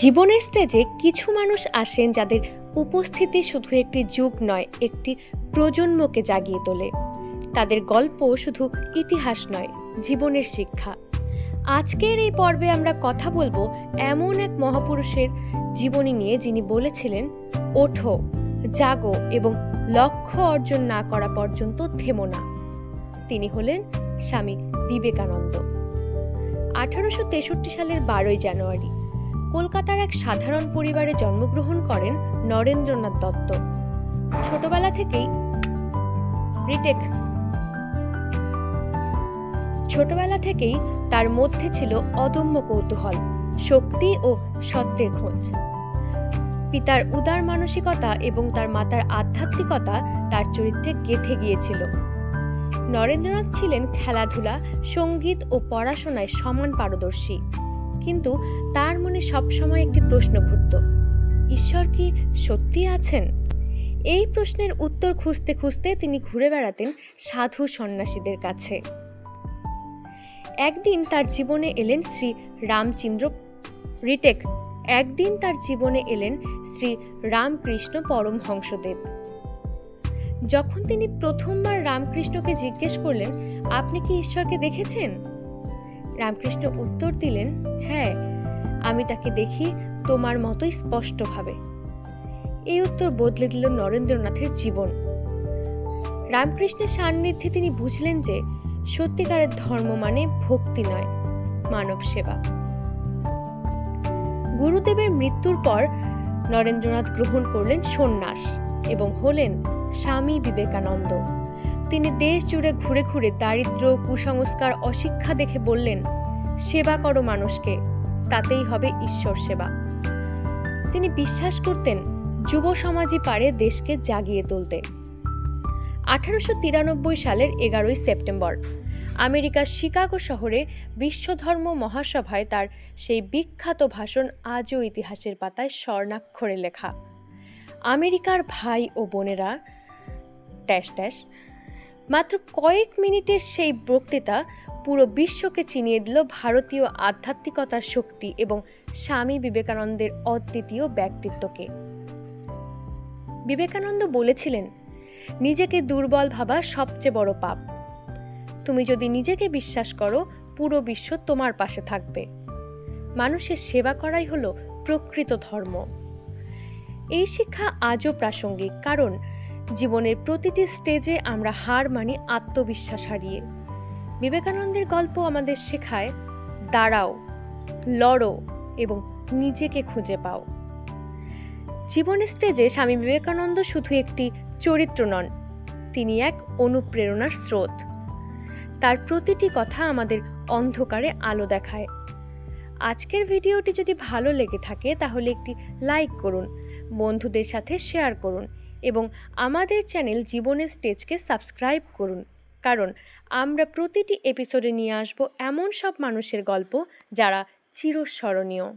জীবনের স্টেজে কিছু মানুষ আসেন যাদের উপস্থিতি শুধু একটি যুগ নয়, একটি প্রজন্মকে জাগিয়ে তোলে। তাদের গল্প শুধু ইতিহাস নয়, জীবনের শিক্ষা। আজকের এই পর্বে আমরা কথা বলবো এমন এক মহাপুরুষের জীবনী নিয়ে, যিনি বলেছিলেন, ওঠো, জাগো এবং লক্ষ্য অর্জন না করা পর্যন্ত থেমো না। তিনি হলেন স্বামী বিবেকানন্দ। 1863 সালের 12 জানুয়ারি কলকাতার এক সাধারণ পরিবারে জন্মগ্রহণ করেন নরেন্দ্রনাথ দত্ত। ছোটবেলা থেকেই তার মধ্যে ছিল অদম্য কৌতূহল, শক্তি ও সত্যের খোঁজ। পিতার উদার মানসিকতা এবং তার মাতার আধ্যাত্মিকতা তার চরিত্রে গেঁথে গিয়েছিল। নরেন্দ্রনাথ ছিলেন খেলাধুলা, সঙ্গীত ও পড়াশোনায় সমান পারদর্শী, কিন্তু তার মনে সবসময় একটি প্রশ্ন ঘুরত: ঈশ্বর কি সত্যি আছেন? এই প্রশ্নের উত্তর খুঁজতে খুঁজতে তিনি ঘুরে বেড়াতেন সাধু সন্ন্যাসীদের কাছে। একদিন তার জীবনে এলেন শ্রী রামকৃষ্ণ পরমহংসদেব। যখন তিনি প্রথমবার রামকৃষ্ণকে জিজ্ঞেস করলেন, আপনি কি ঈশ্বরকে দেখেছেন? রামকৃষ্ণ উত্তর দিলেন, হ্যাঁ, আমি তাকে দেখি তোমার মতোই স্পষ্টভাবে। এই উত্তর বদলে দিল নরেন্দ্রনাথের জীবন। রামকৃষ্ণের সান্নিধ্যে তিনি বুঝলেন যে সত্যিকারের ধর্ম মানে ভক্তি নয়, মানব সেবা। গুরুদেবের মৃত্যুর পর নরেন্দ্রনাথ গ্রহণ করলেন সন্ন্যাস এবং হলেন স্বামী বিবেকানন্দ। তিনি দেশ জুড়ে ঘুরে ঘুরে দারিদ্র্য, কুসংস্কার, অশিক্ষা দেখে বললেন, সেবা করো মানুষকে, তাতেই হবে ঈশ্বর সেবা। তিনি বিশ্বাস করতেন যুব সমাজই পারে দেশকে জাগিয়ে তুলতে। 1893 সালের 11 সেপ্টেম্বর আমেরিকার শিকাগো শহরে বিশ্বধর্ম মহাসভায় তার সেই বিখ্যাত ভাষণ আজও ইতিহাসের পাতায় স্বর্ণাক্ষরে লেখা। আমেরিকার ভাই ও বোনেরা, মাত্র কয়েক মিনিটের সেই বক্তৃতা পুরো বিশ্বকে চিনিয়ে দিল ভারতীয় আধ্যাত্মিকতার শক্তি এবং স্বামী বিবেকানন্দের অদ্বিতীয় ব্যক্তিত্বকে। বিবেকানন্দ বলেছিলেন, নিজেকে দুর্বল ভাবা সবচেয়ে বড় পাপ। তুমি যদি নিজেকে বিশ্বাস করো, পুরো বিশ্ব তোমার পাশে থাকবে। মানুষের সেবা করাই হলো প্রকৃত ধর্ম। এই শিক্ষা আজও প্রাসঙ্গিক, কারণ জীবনের প্রতিটি স্টেজে আমরা হার মানি আত্মবিশ্বাস হারিয়ে। বিবেকানন্দের গল্প আমাদের শেখায়, দাঁড়াও, লড়ো এবং নিজেকে খুঁজে পাও। জীবনের স্টেজে স্বামী বিবেকানন্দ শুধু একটি চরিত্র নন, তিনি এক অনুপ্রেরণার স্রোত। তার প্রতিটি কথা আমাদের অন্ধকারে আলো দেখায়। আজকের ভিডিওটি যদি ভালো লেগে থাকে তাহলে একটি লাইক করুন, বন্ধুদের সাথে শেয়ার করুন এবং আমাদের চ্যানেল জীবনের স্টেজকে সাবস্ক্রাইব করুন, কারণ আমরা প্রতিটি এপিসোডে নিয়ে আসব এমন সব মানুষের গল্প যারা চিরস্মরণীয়।